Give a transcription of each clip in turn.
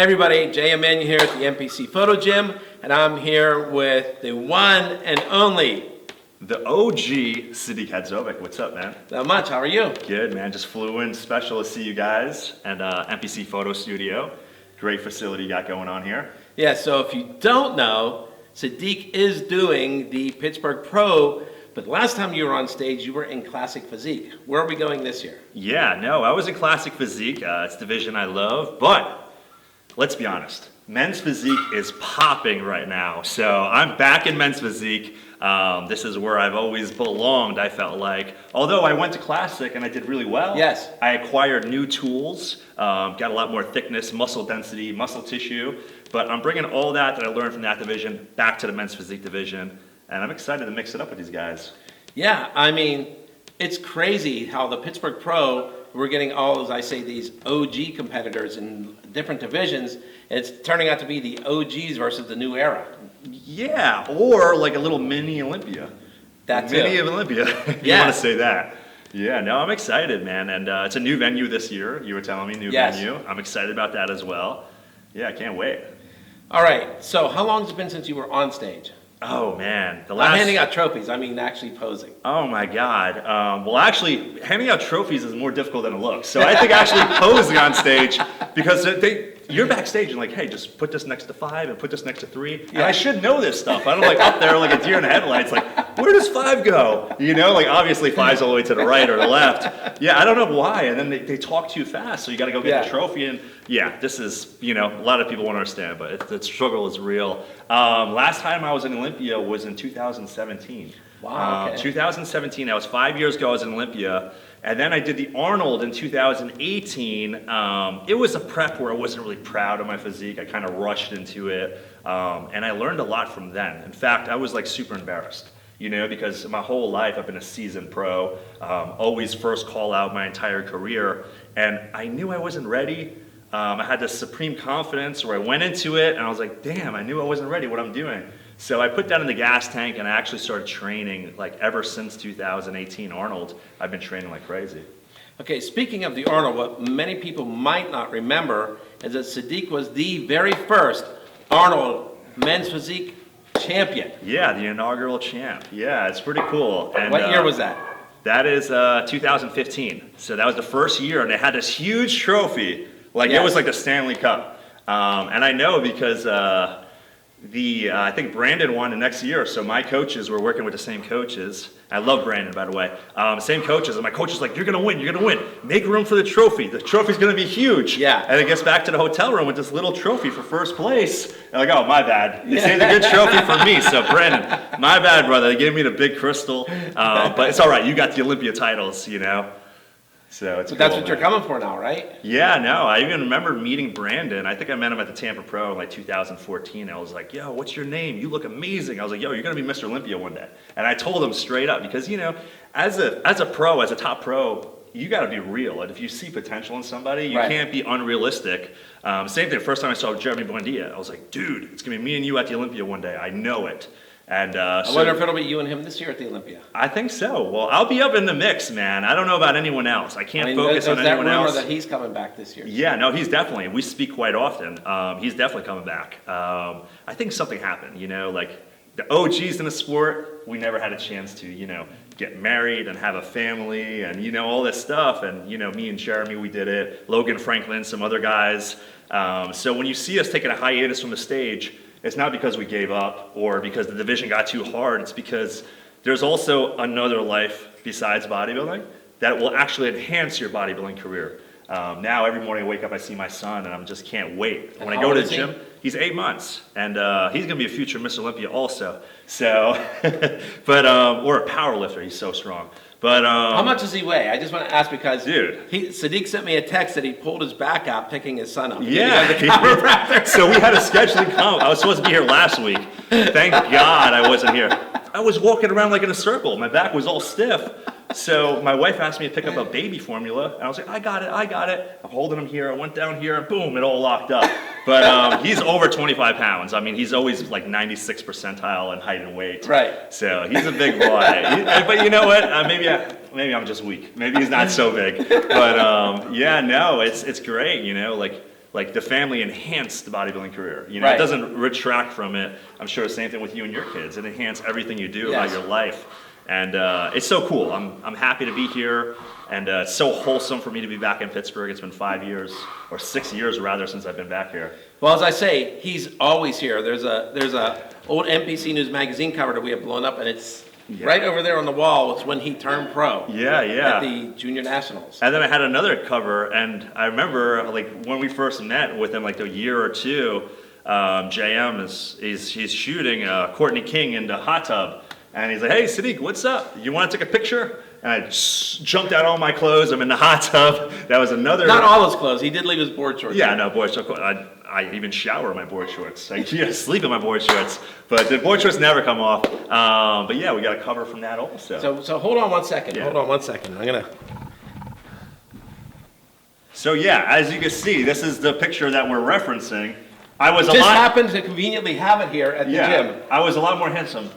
Everybody, Jay and Manion here at the NPC Photo Gym, and I'm here with the one and only, the OG Sadik Hadzovic. What's up, man? not much. How are you? Good, man. Just flew in special to see you guys at NPC Photo Studio. Great facility you got going on here. Yeah, so if you don't know, Sadik is doing the Pittsburgh Pro, but last time you were on stage, you were in Classic Physique. Where are we going this year? Yeah, no, I was in Classic Physique. It's a division I love, but let's be honest. Men's Physique is popping right now. So I'm back in Men's Physique. This is where I've always belonged, I felt like. Although I went to Classic and I did really well. Yes. I acquired new tools, got a lot more thickness, muscle density, muscle tissue. But I'm bringing all that I learned from that division back to the Men's Physique division. And I'm excited to mix it up with these guys. Yeah, I mean, it's crazy how the Pittsburgh Pro, we're getting all, as I say, these OG competitors in different divisions. It's turning out to be the OGs versus the new era. Yeah, or like a little mini Olympia. That too. Mini Olympia, if you want to say that. Yeah, no, I'm excited, man. And it's a new venue this year. You were telling me, new venue. I'm excited about that as well. Yeah, I can't wait. All right, so how long has it been since you were on stage? Oh, man. I'm handing out trophies. I mean, actually posing. Oh, my God. Well, actually, handing out trophies is more difficult than it looks. So I think actually posing on stage, because you're backstage and like, hey, just put this next to 5 and put this next to 3. And I should know this stuff. I don't like up there like a deer in the headlights, like, where does 5 go? You know, like obviously 5's all the way to the right or the left. Yeah, I don't know why. And then they talk too fast, so you got to go get the trophy. And yeah, this is, a lot of people won't understand, but the struggle is real. Last time I was in Olympia was in 2017. Wow. Okay. 2017, that was 5 years ago, I was in Olympia. And then I did the Arnold in 2018. It was a prep where I wasn't really proud of my physique. I kind of rushed into it. And I learned a lot from then. In fact, I was like super embarrassed, because my whole life I've been a seasoned pro, always first call out my entire career. And I knew I wasn't ready. I had this supreme confidence where I went into it and I was like, damn, I knew I wasn't ready, what I'm doing. So I put that in the gas tank and I actually started training like ever since 2018 Arnold. I've been training like crazy. Okay, speaking of the Arnold, what many people might not remember is that Sadik was the very first Arnold Men's Physique champion. Yeah, the inaugural champ. Yeah, it's pretty cool. And, what year was that? That is 2015. So that was the first year and they had this huge trophy. Like it was like the Stanley Cup. And I know because I think Brandon won the next year, so my coaches were working with the same coaches. I love Brandon, by the way. Same coaches, and my coach is like, you're gonna win. Make room for the trophy. The trophy's gonna be huge. Yeah. And it gets back to the hotel room with this little trophy for first place. And like, oh, my bad. They saved a good trophy for me, so Brandon, my bad, brother. They gave me the big crystal, but it's all right. You got the Olympia titles, So it's But that's what you're coming for now, right? Yeah, no, I even remember meeting Brandon. I think I met him at the Tampa Pro in like 2014. I was like, yo, what's your name? You look amazing. I was like, yo, you're going to be Mr. Olympia one day. And I told him straight up because, as a pro, as a top pro, you got to be real. And if you see potential in somebody, you can't be unrealistic. Same thing, first time I saw Jeremy Buendia, I was like, dude, it's going to be me and you at the Olympia one day. I know it. And I wonder if it'll be you and him this year at the Olympia. I think so. Well, I'll be up in the mix, man. I don't know about anyone else. I can't focus on anyone else. That he's coming back this year. Yeah, no, he's definitely. We speak quite often. He's definitely coming back. I think something happened. Like the OGs in the sport, we never had a chance to, get married and have a family and all this stuff. And me and Jeremy, we did it. Logan Franklin, some other guys. So when you see us taking a hiatus from the stage, it's not because we gave up or because the division got too hard. It's because there's also another life besides bodybuilding that will actually enhance your bodybuilding career. Now every morning I wake up, I see my son, and I just can't wait. When I go to the gym, he's 8 months, and he's gonna be a future Mr. Olympia also. So, but or a power lifter. He's so strong. But how much does he weigh? I just want to ask because dude, Sadik sent me a text that he pulled his back out picking his son up. Yeah. So we had a scheduling I was supposed to be here last week. Thank God I wasn't here. I was walking around like in a circle. My back was all stiff. So my wife asked me to pick up a baby formula, and I was like, I got it. I'm holding him here. I went down here, and boom, it all locked up. But he's over 25 pounds. I mean, he's always like 96th percentile in height and weight. Right. So he's a big boy. But you know what? Maybe I'm just weak. Maybe he's not so big. But yeah, no, it's great. Like like the family enhanced the bodybuilding career. You know, Right. it doesn't retract from it. I'm sure the same thing with you and your kids. It enhances everything you do about Yes. your life. And it's so cool. I'm happy to be here, and it's so wholesome for me to be back in Pittsburgh. It's been 5 years, or 6 years rather, since I've been back here. Well, as I say, he's always here. There's a old NPC News magazine cover that we have blown up, and it's right over there on the wall. It's when he turned pro. Yeah, yeah. At the Junior Nationals. And then I had another cover, and I remember like when we first met within like a year or two, JM he's shooting Courtney King in the hot tub, and he's like, "Hey Sadik, what's up? You want to take a picture?" And I jumped out all my clothes. I'm in the hot tub. That was another. Not all his clothes. He did leave his board shorts. Yeah, no, board shorts. I even shower in my board shorts. I sleep in my board shorts, but the board shorts never come off. But yeah, we got a cover from that also. So hold on 1 second. Yeah. Hold on 1 second. I'm gonna. So yeah, as you can see, this is the picture that we're referencing. I was a Just lot. happened to conveniently have it here at the gym. I was a lot more handsome.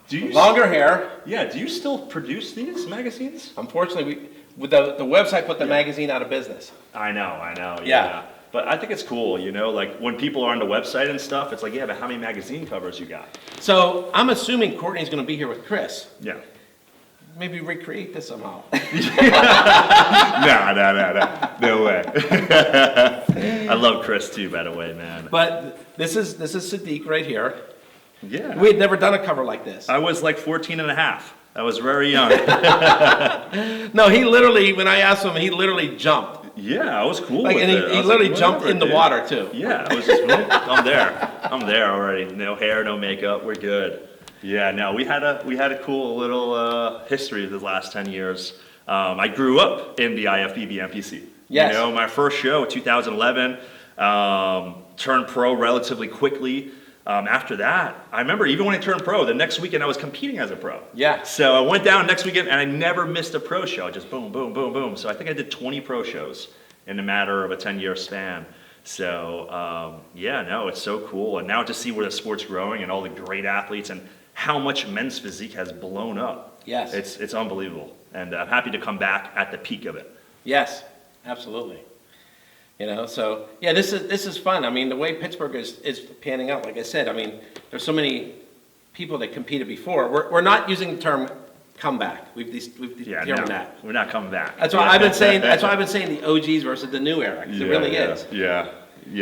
Do you? Longer hair. Yeah. Do you still produce these magazines? Unfortunately, the website put the magazine out of business. I know. Yeah. But I think it's cool, you know, like when people are on the website and stuff, it's like, yeah, but how many magazine covers you got? So I'm assuming Courtney's going to be here with Chris. Yeah. Maybe recreate this somehow. No way. I love Chris too, by the way, man. But this is Sadik right here. Yeah. We had never done a cover like this. I was like 14 and a half. I was very young. No, he literally, when I asked him, he literally jumped. Yeah, I was cool Like, with and it. he literally jumped in the water too. Yeah, I was just, I'm there already. No hair, no makeup, we're good. Yeah, no, we had a cool little history the last 10 years. I grew up in the IFBB NPC. Yes. You know, my first show, 2011, turned pro relatively quickly. After that, I remember even when I turned pro, the next weekend I was competing as a pro. Yeah. So I went down next weekend and I never missed a pro show. Just boom, boom, boom, boom. So I think I did 20 pro shows in a matter of a 10-year span. So yeah, no, it's so cool. And now to see where the sport's growing and all the great athletes and how much men's physique has blown up. Yes. It's unbelievable. And I'm happy to come back at the peak of it. Yes, absolutely. You know, so yeah, this is fun. I mean, the way Pittsburgh is panning out, like I said, I mean, there's so many people that competed before. We're not using the term comeback. We've determined that. We're not coming back. That's why I've been saying. That's why I've been saying the OGs versus the new era. 'Cause it really is. Yeah.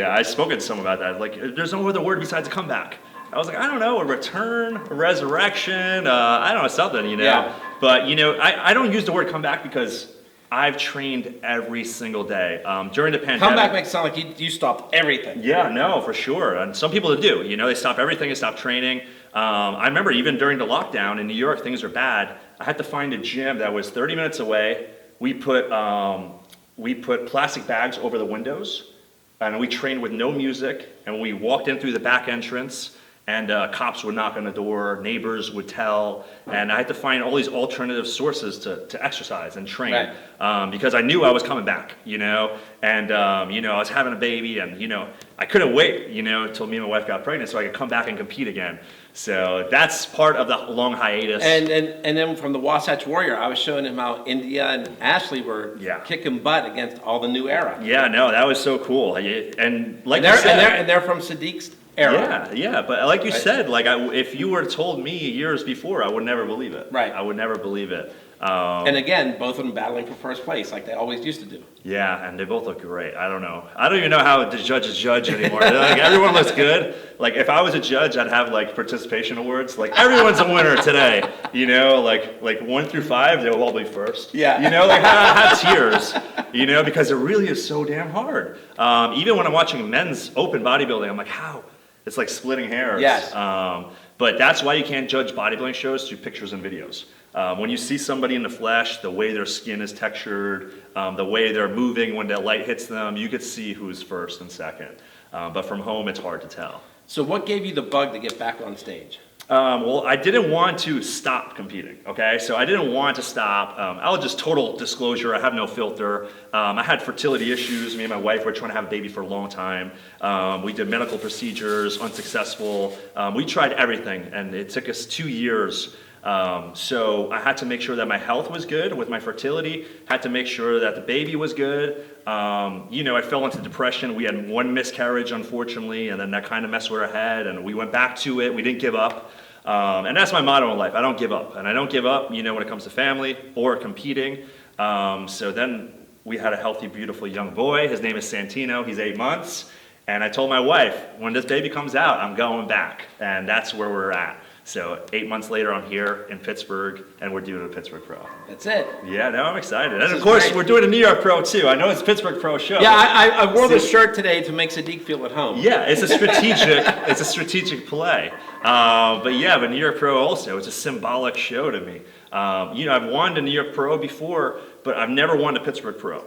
I spoken to someone about that. Like, there's no other word besides a comeback. I was like, I don't know, a return, a resurrection, I don't know, something, you know. Yeah. But you know, I don't use the word comeback because I've trained every single day. During the pandemic. Comeback makes it sound like you stopped everything. Yeah, no, for sure. And some people do. You know, they stop everything, they stop training. I remember even during the lockdown in New York, things were bad. I had to find a gym that was 30 minutes away. We put plastic bags over the windows, and we trained with no music. And we walked in through the back entrance. And cops would knock on the door, neighbors would tell, and I had to find all these alternative sources to exercise and train, because I knew I was coming back, you know, and you know, I was having a baby, and you know, I couldn't wait, you know, until me and my wife got pregnant so I could come back and compete again. So that's part of the long hiatus. And then from the Wasatch Warrior, I was showing him how India and Ashley were kicking butt against all the new era. Yeah, no, that was so cool, and like you said, and they're from Sadik's era. Yeah, but like you said, like if you were told me years before, I would never believe it. Right. I would never believe it. And again, both of them battling for first place, like they always used to do. Yeah, and they both look great. I don't know. I don't even know how the judges judge anymore. Like, everyone looks good. Like, if I was a judge, I'd have, like, participation awards. Like, everyone's a winner today. You know, like 1 through 5, they'll all be first. Yeah. You know, like, have tiers. You know, because it really is so damn hard. Even when I'm watching men's open bodybuilding, I'm like, how? It's like splitting hairs. Yes. But that's why you can't judge bodybuilding shows through pictures and videos. When you see somebody in the flesh, the way their skin is textured, the way they're moving when the light hits them, you could see who's first and second. But from home, it's hard to tell. So what gave you the bug to get back on stage? Well, I didn't want to stop competing, okay? So I didn't want to stop. I'll just total disclosure, I have no filter. I had fertility issues. Me and my wife were trying to have a baby for a long time. We did medical procedures, unsuccessful. We tried everything, and it took us 2 years So I had to make sure that my health was good with my fertility, had to make sure that the baby was good. I fell into depression. We had one miscarriage, unfortunately, and then that kind of messed with our head, and we went back to it. We didn't give up. And that's my motto in life. I don't give up. And I don't give up, when it comes to family or competing. So then we had a healthy, beautiful young boy. His name is Santino. He's 8 months. And I told my wife, when this baby comes out, I'm going back. And that's where we're at. So 8 months later, I'm here in Pittsburgh, and we're doing a Pittsburgh Pro. That's it. Yeah, no, I'm excited. And of course, we're doing a New York Pro too. I know it's a Pittsburgh Pro show. Yeah, I wore this shirt today to make Sadik feel at home. Yeah, it's a strategic play. But New York Pro also, it's a symbolic show to me. I've won the New York Pro before, but I've never won the Pittsburgh Pro.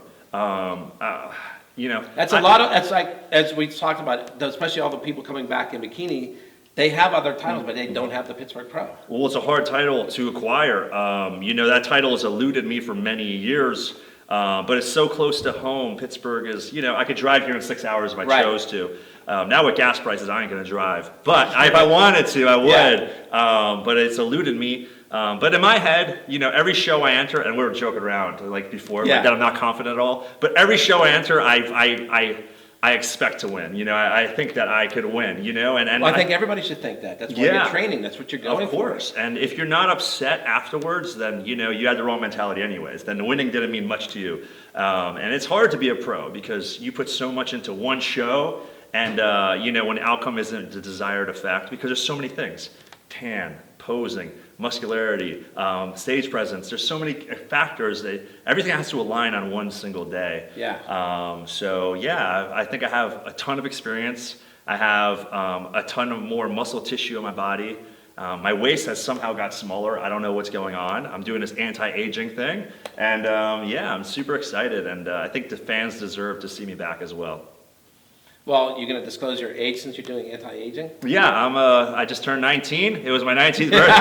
That's that's like, as we talked about, especially all the people coming back in bikini, they have other titles, but they don't have the Pittsburgh Pro. Well, it's a hard title to acquire. That title has eluded me for many years, but it's so close to home. Pittsburgh is, I could drive here in 6 hours if I chose to. Now with gas prices, I ain't gonna drive. But if I wanted to, I would. Yeah. But it's eluded me. But in my head, every show I enter, and we were joking around like before, like that I'm not confident at all. But every show I enter, I expect to win. I think that I could win. And I think everybody should think that. That's why you're training. That's what you're going for. Of course. And if you're not upset afterwards, then you had the wrong mentality anyways. Then the winning didn't mean much to you. And it's hard to be a pro because you put so much into one show, and when the outcome isn't the desired effect, because there's so many things: tan, posing, muscularity, stage presence. There's so many factors that everything has to align on one single day. Yeah. I think I have a ton of experience. I have a ton of more muscle tissue in my body. My waist has somehow got smaller. I don't know what's going on. I'm doing this anti-aging thing. And I'm super excited. And I think the fans deserve to see me back as well. Well, you're going to disclose your age since you're doing anti-aging? Yeah, I just turned 19. It was my 19th birthday.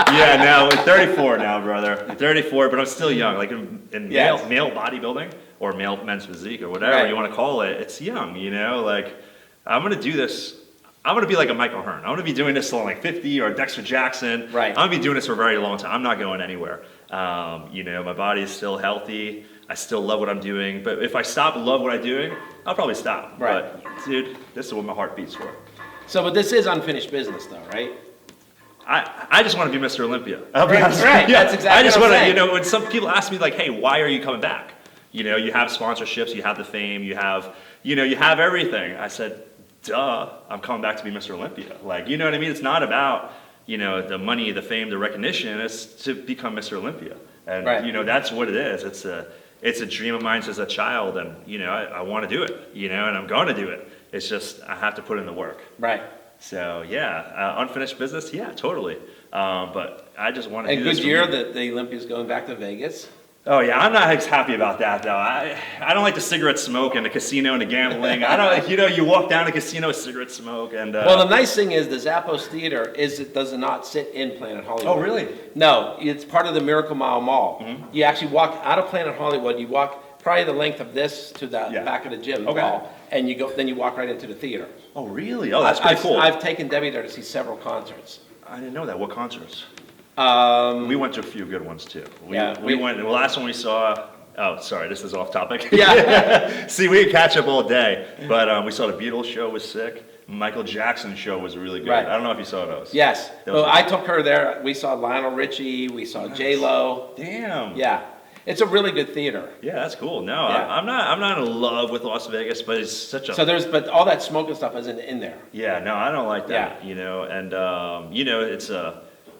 I'm 34 now, brother. I'm 34, but I'm still young. Like in male bodybuilding or male men's physique or whatever you want to call it, it's young, Like, I'm going to do this. I'm going to be like a Michael Hearn. I'm going to be doing this till like 50 or Dexter Jackson. Right. I'm going to be doing this for a very long time. I'm not going anywhere. My body is still healthy. I still love what I'm doing, but if I stop and love what I'm doing, I'll probably stop. Right. But dude, this is what my heart beats for. So, but this is unfinished business though, right? I just want to be Mr. Olympia. I'll be honest. Right. Yeah, That's exactly I just what I'm want to, saying. when some people ask me like, hey, why are you coming back? You have sponsorships, you have the fame, you have everything. I said, duh, I'm coming back to be Mr. Olympia. Like, you know what I mean? It's not about, the money, the fame, the recognition. It's to become Mr. Olympia. And, that's what it is. It's a dream of mine as a child, and I want to do it, and I'm going to do it. It's just I have to put in the work. Right. So unfinished business, totally. But I just want to do this. And good year that the Olympia's going back to Vegas. Oh yeah, I'm not happy about that though. I don't like the cigarette smoke and the casino and the gambling. I don't, you walk down a casino, cigarette smoke, and. Well, the nice thing is the Zappos Theater does not sit in Planet Hollywood. Oh really? No, it's part of the Miracle Mile Mall. Mm-hmm. You actually walk out of Planet Hollywood. You walk probably the length of this to the back of the gym wall, and then you walk right into the theater. Oh really? Oh, that's pretty cool. I've taken Debbie there to see several concerts. I didn't know that. What concerts? We went to a few good ones too. We went. The last one we saw. Oh, sorry, this is off topic. Yeah. See, we could catch up all day, but we saw the Beatles show was sick. Michael Jackson show was really good. Right. I don't know if you saw those. Yes. Well, I took her there. We saw Lionel Richie. We saw J-Lo. Damn. Yeah. It's a really good theater. Yeah, that's cool. No, I'm not in love with Las Vegas, but it's such a. But all that smoke and stuff isn't in there. Yeah, no, I don't like that. And it's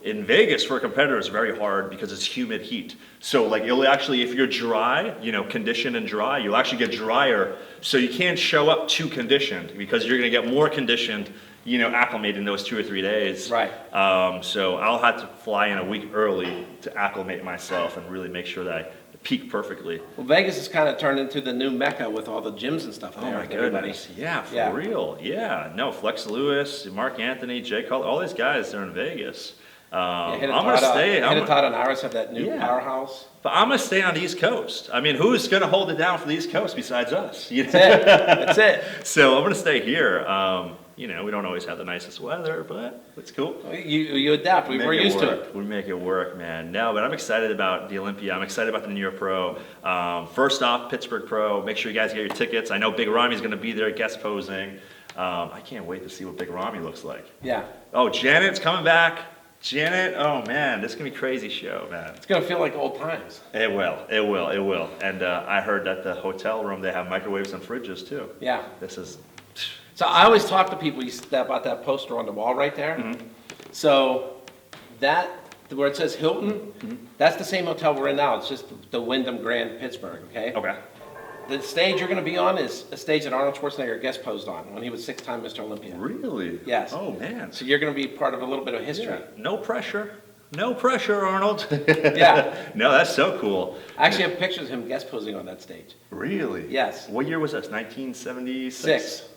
in Vegas for a competitor it's very hard because it's humid heat. So like you'll actually, if you're dry, conditioned and dry, you'll actually get drier. So you can't show up too conditioned because you're gonna get more conditioned, acclimate in those 2 or 3 days. Right. So I'll have to fly in a week early to acclimate myself and really make sure that I peak perfectly. Well, Vegas has kind of turned into the new mecca with all the gyms and stuff there. Oh my goodness. Yeah, for real. Yeah. No, Flex Lewis, Mark Anthony, Jay Cutler, all these guys, they're in Vegas. I'm going to stay. Todd and Iris have that new powerhouse. But I'm going to stay on the East Coast. I mean, who's going to hold it down for the East Coast besides us? That's it. So I'm going to stay here. You know, we don't always have the nicest weather, but it's cool. You adapt. We're used to it. We make it work, man. No, but I'm excited about the Olympia. I'm excited about the New York Pro. First off, Pittsburgh Pro. Make sure you guys get your tickets. I know Big Rami's going to be there guest posing. I can't wait to see what Big Rami looks like. Yeah. Oh, Janet's coming back. Janet, oh man, this is going to be a crazy show, man. It's going to feel like old times. It will. And I heard that the hotel room, they have microwaves and fridges too. Yeah. This is... So I always talk to people about that poster on the wall right there. Mm-hmm. So that, where it says Hilton, that's the same hotel we're in now. It's just the Wyndham Grand Pittsburgh, okay? Okay. The stage you're going to be on is a stage that Arnold Schwarzenegger guest posed on when he was 6-time Mr. Olympia. Really? Yes. Oh man. So you're going to be part of a little bit of history. Yeah. No pressure. No pressure, Arnold. Yeah. No, that's so cool. I actually have pictures of him guest posing on that stage. Really? Yes. What year was this? 1976? 6.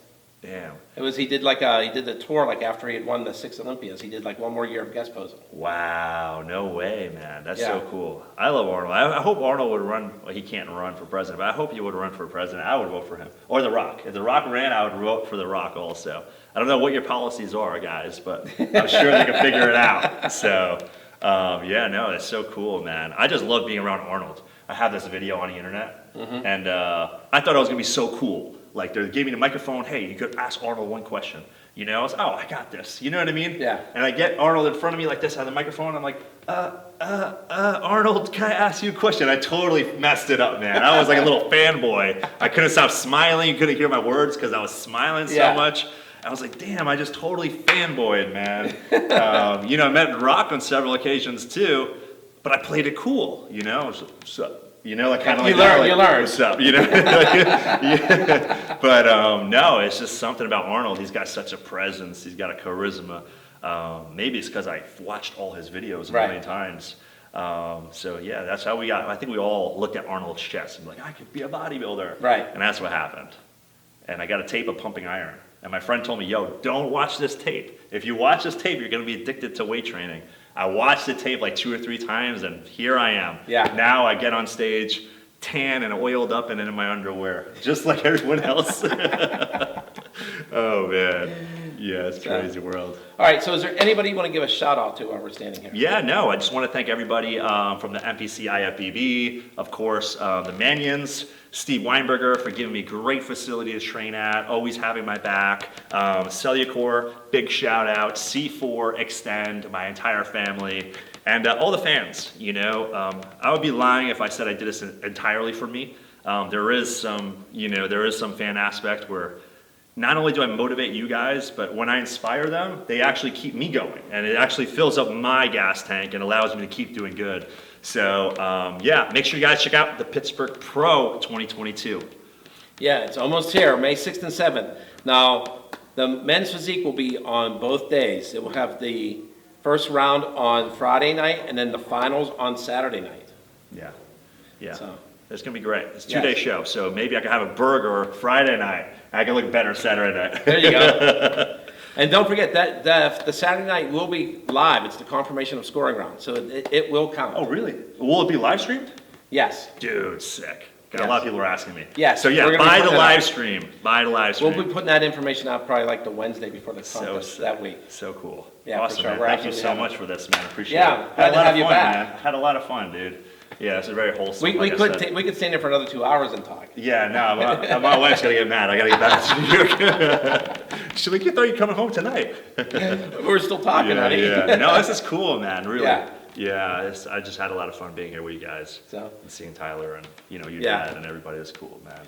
Damn. It was, he did the tour like after he had won the 6 Olympias. He did like one more year of guest posing. Wow, no way, man. That's Yeah. so cool. I love Arnold. I hope Arnold would run, well, he can't run for president, but I hope he would run for president. I would vote for him. Or The Rock. If The Rock ran, I would vote for The Rock also. I don't know what your policies are, guys, but I'm sure they can figure it out. So, yeah, no, that's so cool, man. I just love being around Arnold. I have this video on the internet, and I thought it was going to be so cool. Like, they gave me the microphone, hey, you could ask Arnold one question. You know, I was, I got this. You know what I mean? Yeah. And I get Arnold in front of me like this, I have the microphone, I'm like, Arnold, can I ask you a question? I totally messed it up, man. I was like a little fanboy. I couldn't stop smiling, you couldn't hear my words because I was smiling so much. I was like, damn, I just totally fanboyed, man. You know, I met Rock on several occasions too, but I played it cool, you know? So, you know, like kind of like you learn. what's up, you know? Yeah. But no, it's just something about Arnold. He's got such a presence. He's got a charisma. Maybe it's because I've watched all his videos a million times. So yeah, that's how we got. I think we all looked at Arnold's chest and be like, I could be a bodybuilder. Right. And that's what happened. And I got a tape of pumping iron. And my friend told me, yo, don't watch this tape. If you watch this tape, you're going to be addicted to weight training. I watched the tape like 2 or 3 times, and here I am. Yeah. Now I get on stage, tan and oiled up and in my underwear, just like everyone else. Oh, man. Yeah, it's a crazy world. All right, so is there anybody you want to give a shout out to while we're standing here? Yeah, no, I just want to thank everybody from the NPC IFBB, of course, the Manions, Steve Weinberger for giving me great facility to train at, always having my back. Cellucor, big shout out. C4, Extend, my entire family, and all the fans. You know, I would be lying if I said I did this entirely for me. There is some fan aspect where not only do I motivate you guys, but when I inspire them, they actually keep me going, and it actually fills up my gas tank and allows me to keep doing good. So, yeah, make sure you guys check out the Pittsburgh Pro 2022. Yeah, it's almost here, May 6th and 7th. Now, the men's physique will be on both days. It will have the first round on Friday night and then the finals on Saturday night. Yeah, yeah. So. It's going to be great. It's a 2-day show, so maybe I can have a burger Friday night. I can look better Saturday night. There you go. And don't forget that the Saturday night will be live. It's the confirmation of scoring round, so it will count. Oh, really? Will it be live streamed? Yes. Dude, sick. Got a lot of people are asking me. Yes. So yeah, buy the live stream. Buy the live stream. We'll be putting that information out probably like the Wednesday before the contest that week. So cool. Yeah, awesome, for sure. man. We're Thank you absolutely so much for this, man. Appreciate it. Yeah, glad to have you back. Man. Had a lot of fun, dude. Yeah, it's a very wholesome. We could stay there for another 2 hours and talk. Yeah, no, my wife's gonna get mad. I gotta get back to New York. She's like, you thought you were coming home tonight? We're still talking, honey. Yeah. No, this is cool, man. Really. Yeah. I just had a lot of fun being here with you guys. So. And seeing Tyler and your dad and everybody. It's cool, man.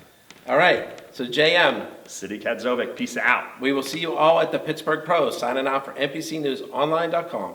All right. So JM. Sadik Hadzovic, peace out. We will see you all at the Pittsburgh Pro. Signing out for NPCNewsOnline.com.